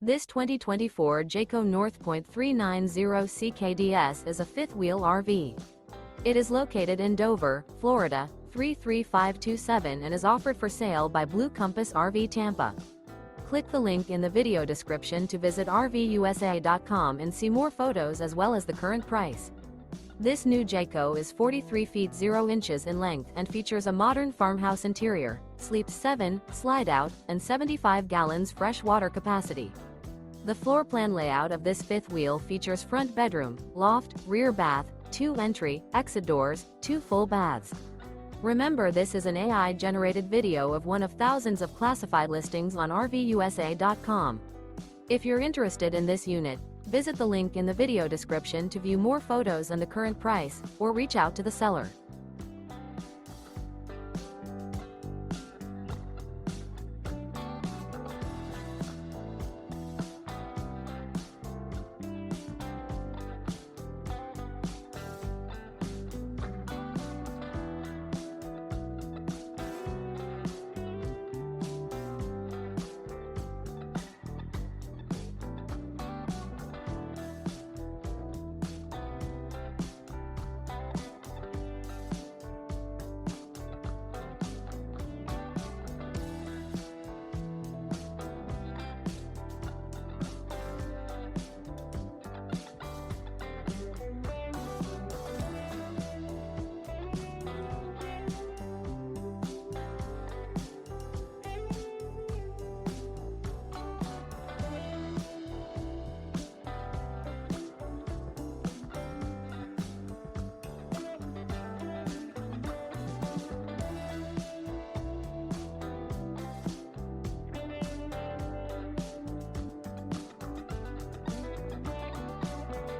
This 2024 Jayco North Point 390 CKDS is a fifth-wheel RV. It is located in Dover, Florida, 33527 and is offered for sale by Blue Compass RV Tampa. Click the link in the video description to visit RVUSA.com and see more photos as well as the current price. This new Jayco is 43 feet 0 inches in length and features a modern farmhouse interior, sleeps 7, slide-out, and 75 gallons fresh water capacity. The floor plan layout of this fifth wheel features front bedroom, loft, rear bath, 2 entry, exit doors, 2 full baths. Remember, this is an AI-generated video of one of thousands of classified listings on RVUSA.com. If you're interested in this unit, visit the link in the video description to view more photos and the current price, or reach out to the seller.